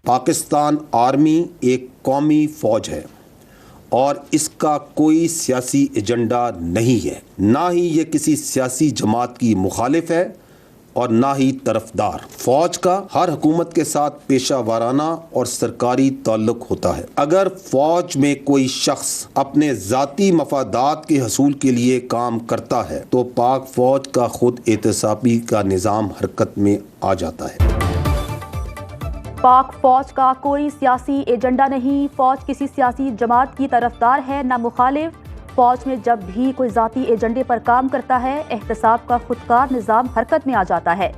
Pakistan army एक कौमी फ़ौज है और इसका कोई सियासी एजेंडा नहीं है। ना ही ये किसी सियासी जमात की मुखालिफ है और ना ही तरफदार। फ़ौज का हर हुकूमत के साथ पेशा वाराना और सरकारी ताल्लुक होता है। अगर फ़ौज में कोई शख्स अपने ज़ाती मफादात के हसूल के लिए काम करता है तो पाक फ़ौज का खुद एहतसाबी का निज़ाम हरकत में आ जाता है। पाक फौज का कोई सियासी एजेंडा नहीं। फौज किसी सियासी जमात की तरफदार है ना मुखालिफ। फौज में जब भी कोई ज़ाती एजेंडे पर काम करता है एहतसाब का खुदकार निज़ाम हरकत में आ जाता है।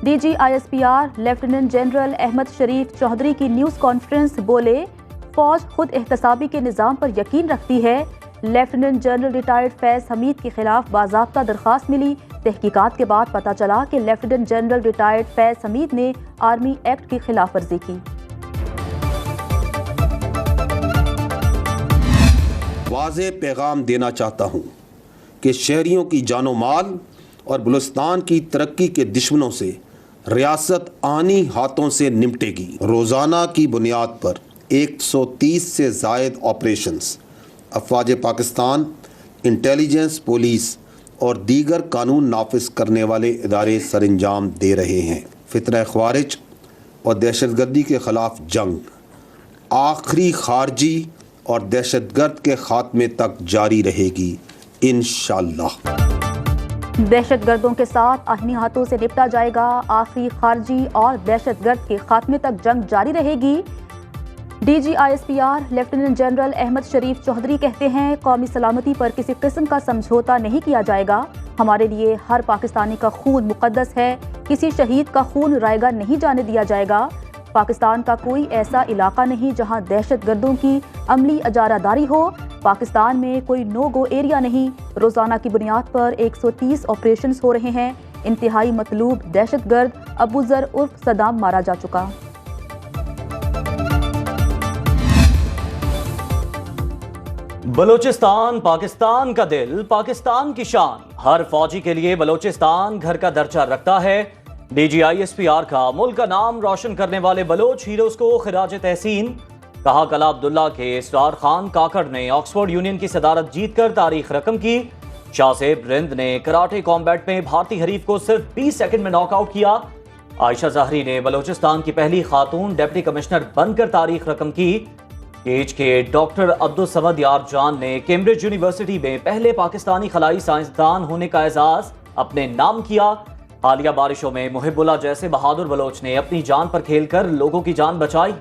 DG ISPR lieutenant general Ahmed Sharif Chaudhry की न्यूज़ कॉन्फ्रेंस बोले, फौज खुद एहतसाबी के निज़ाम पर यकीन रखती है। लेफ्टिनेंट जनरल रिटायर्ड फैज़ हमीद के खिलाफ बाज़ाब्ता दरख्वास्त मिली। तहकीकात के बाद पता चला कि लेफ्टिनेंट जनरल रिटायर्ड फैज़ हमीद ने आर्मी एक्ट की खिलाफ वर्जी की। वाज़े पैगाम देना चाहता हूँ कि शहरियों की जानो माल और बलूचिस्तान की तरक्की के दुश्मनों से रियासत आनी हाथों से निपटेगी। रोज़ाना की बुनियाद पर 130 से ज़ायद ऑपरेशंस अफ़वाज पाकिस्तान, इंटेलिजेंस, पुलिस और दीगर कानून नाफिज करने वाले इदारे सरंजाम दे रहे हैं। फितरा ख़वारिज और दहशतगर्दी के ख़िलाफ़ जंग आखिरी खारजी और दहशतगर्द के खात्मे तक जारी रहेगी इंशाअल्लाह। दहशतगर्दों के साथ आहिनी हाथों से निपटा जाएगा। आखिरी खारजी और दहशतगर्द के खात्मे तक जंग जारी रहेगी। DG ISPR lieutenant general Ahmed Sharif Chaudhry कहते हैं, कौमी सलामती पर किसी किस्म का समझौता नहीं किया जाएगा। हमारे लिए हर पाकिस्तानी का खून मुकद्दस है। किसी शहीद का खून रायगा नहीं जाने दिया जाएगा। पाकिस्तान का कोई ऐसा इलाका नहीं जहां दहशतगर्दों की अमली अजारादारी हो। पाकिस्तान में कोई नो गो एरिया नहीं। रोज़ाना की बुनियाद पर 130 ऑपरेशंस हो रहे हैं। इंतहाई मतलूब दहशतगर्द अबू ज़र उर्फ सदाम मारा जा चुका। बलूचिस्तान पाकिस्तान का दिल, पाकिस्तान की शान। हर फौजी के लिए बलूचिस्तान घर का दर्जा रखता है। DG ISPR का मुल्क का नाम रोशन करने वाले बलोच हीरोज को खिराज तहसीन। कहा, कला अब्दुल्ला के इसरार खान काकड़ ने ऑक्सफोर्ड यूनियन की सदारत जीतकर तारीख रकम की। शाहसेब रिंद ने कराटे कॉम्बैट में भारतीय हरीफ को सिर्फ 20 सेकंड में नॉकआउट किया। आयशा ज़हरी ने बलूचिस्तान की पहली खातून डिप्टी कमिश्नर बनकर तारीख रकम की। केज के डॉक्टर अब्दुल समद यार जान ने कैम्ब्रिज यूनिवर्सिटी में पहले पाकिस्तानी खलाई साइंसदान होने का एजाज अपने नाम किया। हालिया बारिशों में मुहिबुल्लाह जैसे बहादुर बलोच ने अपनी जान पर खेलकर लोगों की जान बचाई।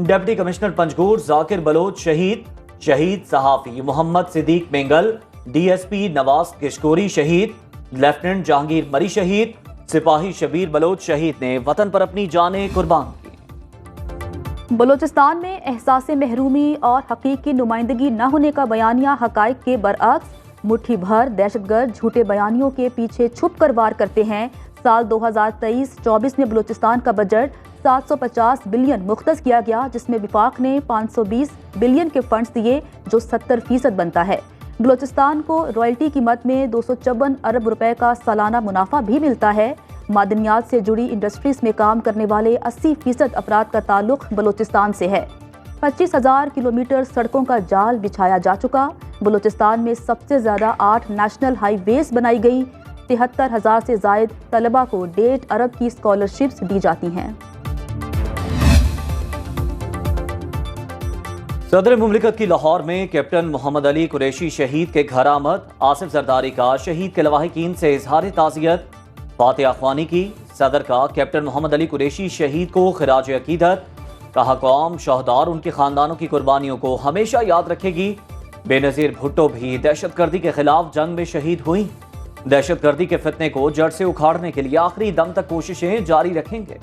डिप्टी कमिश्नर पंजगुर जाकिर बलोच शहीद। शहीद सहाफ़ी मोहम्मद सिद्दीक मेंगल। DSP नवाज किशकोरी शहीद। लेफ्टिनेंट जहांगीर मरी शहीद। सिपाही शबीर बलोच शहीद ने वतन पर अपनी जानें कुर्बान की। बलूचिस्तान में एहसास महरूमी और हकीकी नुमाइंदगी न होने का बयानिया हकाइक के बरअक्स। मुट्ठी भर दहशतगर्द झूठे बयानियों के पीछे छुप कर वार करते हैं। साल 2023-24 में बलूचिस्तान का बजट 750 बिलियन मुख्तस किया गया, जिसमें विफाक ने 520 बिलियन के फंड्स दिए, जो 70% बनता है। बलूचिस्तान को रॉयल्टी कीमत में 254 अरब रुपए का सालाना मुनाफा भी मिलता है। मादनियात से जुड़ी इंडस्ट्रीज में काम करने वाले 80% अफराद का ताल्लुक बलूचिस्तान से है। 25,000 किलोमीटर सड़कों का जाल बिछाया जा चुका। बलूचिस्तान में सबसे ज़्यादा 8 नेशनल हाईवेज बनाई गई। 73,000 से ज़ायद तलबा को 1.5 अरब की स्कॉलरशिप्स दी जाती हैं। सदर मुमलिकत की लाहौर में कैप्टन मोहम्मद अली कुरैशी शहीद के घर आमद। आसिफ जरदारी का शहीद के लवाहिकीन से इजहार ताज़ियत। फातिहा ख्वानी की। सदर का कैप्टन मोहम्मद अली कुरैशी शहीद को खिराज अकीदत। कहा, कौम शहदा और उनके खानदानों की कुर्बानियों को हमेशा याद रखेगी। बेनज़ीर भुट्टो भी दहशतगर्दी के खिलाफ जंग में शहीद हुई। दहशतगर्दी के फितने को जड़ से उखाड़ने के लिए आखिरी दम तक कोशिशें जारी रखेंगे।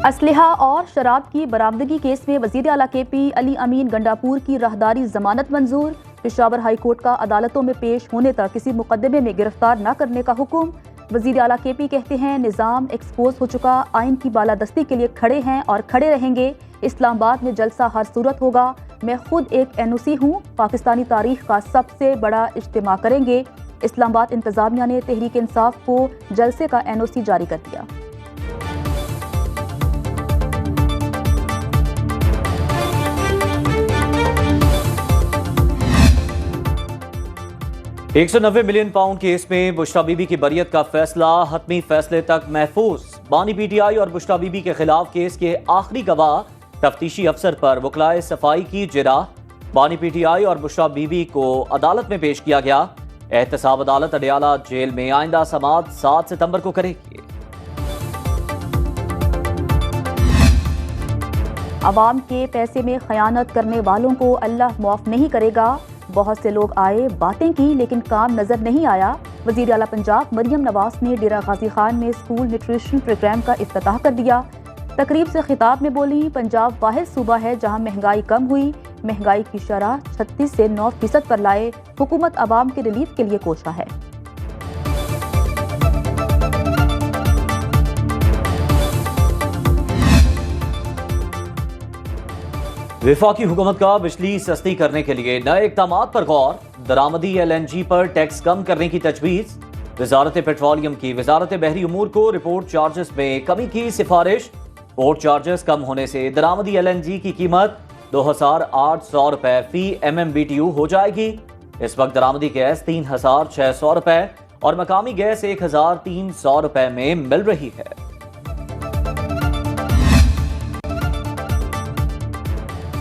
असलहा और शराब की बरामदगी केस में वज़ीर आला KP अली अमीन गंडापुर की राहदारी जमानत मंजूर। पेशावर हाई कोर्ट का अदालतों में पेश होने तक किसी मुकदमे में गिरफ्तार न करने का हुक्म। वज़ीर आला KP कहते हैं, निज़ाम एक्सपोज हो चुका, आइन की बालादस्ती के लिए खड़े हैं और खड़े रहेंगे। इस्लामाबाद में जलसा हर सूरत होगा। मैं खुद एक NOC हूँ। पाकिस्तानी तारीख का सबसे बड़ा इज्तिमा करेंगे। इस्लामाबाद इंतजामिया ने तहरीक इंसाफ को जलसे का NOC जारी कर दिया। 190 मिलियन पाउंड केस में बुशरा बीबी की बरियत का फैसला हतमी फैसले तक महफूज। बानी पीटीआई और बुशरा बीबी के खिलाफ केस के आखिरी गवाह तफ्तीशी अफसर पर वकलाए सफाई की जिरा। बानी पीटीआई और बुशरा बीबी को अदालत में पेश किया गया। एहतसाब अदालत अडियाला जेल में आइंदा समाअत 7 सितंबर को करेगी। अवाम के पैसे में खयानत करने वालों को अल्लाह माफ नहीं करेगा। बहुत से लोग आए, बातें की, लेकिन काम नजर नहीं आया। वजीर आला पंजाब मरियम नवाज ने डेरा गाजी खान में स्कूल न्यूट्रिशन प्रोग्राम का इफ्तिताह कर दिया। तकरीब से खिताब में बोली, पंजाब वाहिद सूबा है जहां महंगाई कम हुई। महंगाई की शरह 36 से 9% पर लाए। हुकूमत अवाम के रिलीफ के लिए कोशा है। विफाकी हुकूमत का बिजली सस्ती करने के लिए नए इक़दामात पर गौर। दरामदी LNG पर टैक्स कम करने की तजवीज़। वजारत पेट्रोलियम की वजारत बहरी उमूर को रिपोर्ट चार्जेस में कमी की सिफारिश। पोर्ट चार्जेस कम होने से दरामदी LNG की कीमत 2800 रुपए फी MMBTU हो जाएगी। इस वक्त दरामदी गैस 3600 रुपए और मकामी गैस 1300 रुपए में मिल रही है।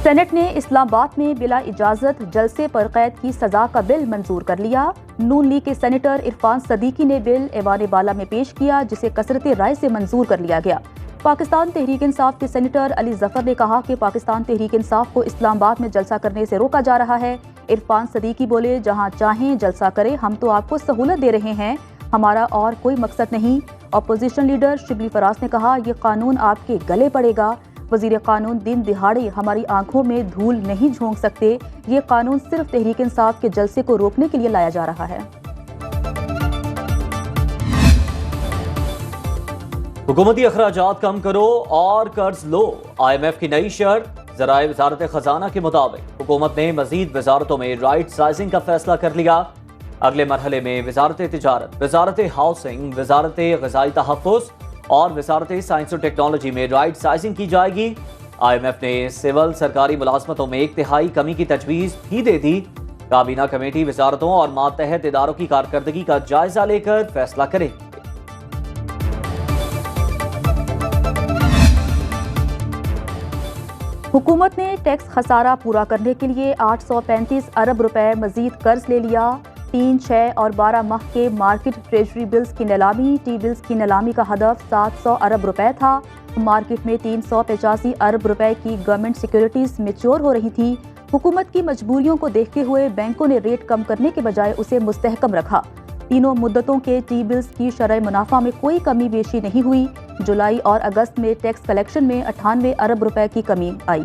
सेनेट ने इस्लामाबाद में बिला इजाजत जलसे पर कैद की सजा का बिल मंजूर कर लिया। नून लीग के सेनेटर इरफान सदीकी ने बिल ऐवान बाला में पेश किया, जिसे कसरत राय से मंजूर कर लिया गया। पाकिस्तान तहरीक इंसाफ के सेनेटर अली जफर ने कहा कि पाकिस्तान तहरीक इंसाफ को इस्लामाबाद में जलसा करने से रोका जा रहा है। इरफान सदीकी बोले, जहां चाहें जलसा करें, हम तो आपको सहूलत दे रहे हैं, हमारा और कोई मकसद नहीं। अपोजिशन लीडर शिबली फराज ने कहा, ये कानून आपके गले पड़ेगा। वजीर कानून दिन दिहाड़े हमारी आंखों में धूल नहीं झोंक सकते। ये कानून सिर्फ तहरीक इंसाफ के जलसे को रोकने के लिए लाया जा रहा है। हुकूमती अखराजात कम करो और कर्ज लो, IMF की नई शर्त। ज़राए वजारत खजाना के मुताबिक हुकूमत ने मजीद वजारतों में राइट साइजिंग का फैसला कर लिया। अगले मरहले में वजारत तिजारत, वजारत हाउसिंग, वजारत ग़िज़ाई तहफ़्फ़ुज़ और वजारत साइंस और टेक्नोलॉजी में राइट साइजिंग की जाएगी। IMF ने सिविल सरकारी मुलाजमतों में 1/3 कमी की तजवीज़ भी दे दी। काबीना कमेटी वजारतों और मातहत इदारों की कारकर्दगी का जायजा लेकर फैसला करेगी। हुकूमत ने टैक्स खसारा पूरा करने के लिए 835 अरब रुपए मजीद कर्ज ले लिया। 3, 6 और 12 माह के मार्केट ट्रेजरी बिल्स की नीलामी। टी बिल्स की नीलामी का हदफ 700 अरब रुपए था। मार्केट में 385 अरब रुपए की गवर्नमेंट सिक्योरिटीज मैच्योर हो रही थी। हुकूमत की मजबूरियों को देखते हुए बैंकों ने रेट कम करने के बजाय उसे मुस्तहकम रखा। तीनों मुद्दतों के टी बिल्स की शरह मुनाफा में कोई कमी बेशी नहीं हुई। जुलाई और अगस्त में टैक्स कलेक्शन में 98 अरब रुपए की कमी आई।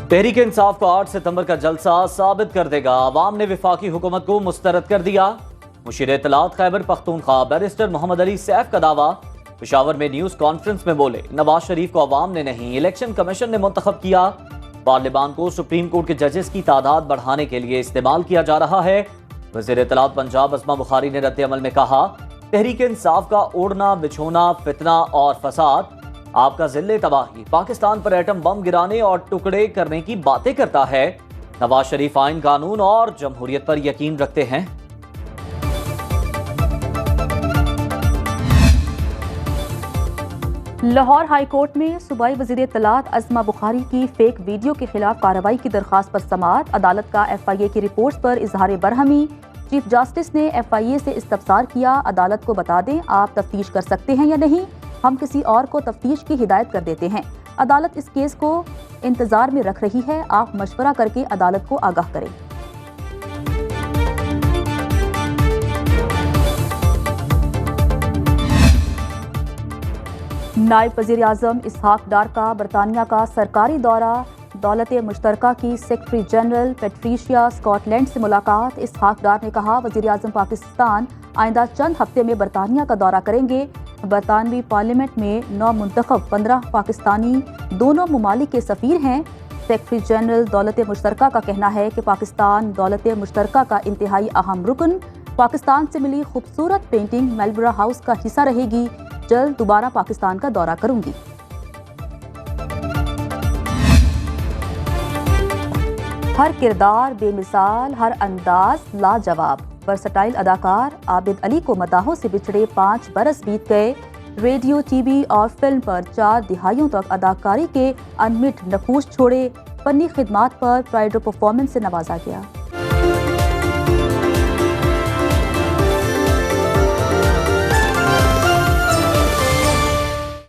तहरीक इंसाफ को 8 सितंबर का जलसा साबित कर देगा। अवाम ने विफाकी हुकूमत को मुस्तरद कर दिया। मुशीर इत्तलात खैबर पख्तूनख्वा बैरिस्टर मोहम्मद अली सैफ का दावा। पेशावर में न्यूज कॉन्फ्रेंस में बोले, नवाज शरीफ को अवाम ने नहीं, इलेक्शन कमीशन ने मुंतखब किया। पार्लियामान को सुप्रीम कोर्ट के जजेस की तादाद बढ़ाने के लिए इस्तेमाल किया जा रहा है। वज़ीर इत्तलात पंजाब अस्मा बुखारी ने रद्द अमल में कहा, तहरीक इंसाफ का ओढ़ना बिछोना, फितना और फसाद आपका जिले तबाही, पाकिस्तान पर एटम बम गिराने और टुकड़े करने की बातें करता है। नवाज शरीफ आइन कानून और जमहूरियत पर यकीन रखते हैं। लाहौर हाई कोर्ट में सूबाई वज़ीर इत्तलात अस्मा बुखारी की फेक वीडियो के खिलाफ कार्रवाई की दरख्वास्त पर समाअत। अदालत का FIA की रिपोर्ट्स पर इजहार बरहमी। चीफ जस्टिस ने FIA से इस्तफसार किया, अदालत को बता दें आप तफ्तीश कर सकते हैं या नहीं, हम किसी और को तफ्तीश की हिदायत कर देते हैं। अदालत इस केस को इंतजार में रख रही है, आप मशवरा करके अदालत को आगाह करें। नायब वज़ीर आज़म इसहाक डार का बरतानिया का सरकारी दौरा। दौलत मुश्तरका की सेक्रेटरी जनरल पेट्रिशिया स्कॉटलैंड से मुलाकात। इसहाक डार ने कहा, वज़ीर आज़म पाकिस्तान आइंदा चंद हफ्ते में बरतानिया का दौरा करेंगे। बरतानवी पार्लियामेंट में नौ मुंतखब 15 पाकिस्तानी दोनों ममालिक के सफ़ीर हैं। सेक्रेटरी जनरल दौलत मुश्तरका का कहना है कि पाकिस्तान दौलत मुश्तरका का इंतहाई अहम रुकन। पाकिस्तान से मिली खूबसूरत पेंटिंग मेलबरा हाउस का हिस्सा रहेगी। जल्द दोबारा पाकिस्तान का दौरा करूंगी। हर किरदार बेमिसाल, हर अंदाज लाजवाब। वर्सटाइल अदाकार आबिद अली को मदाहों से बिछड़े 5 बरस बीत गए। रेडियो, टीवी और फिल्म पर 4 दिहाइयों तक अदाकारी के अनमिट नकूश छोड़े। फनी खिदमात पर प्राइड ऑफ परफॉर्मेंस से नवाजा गया।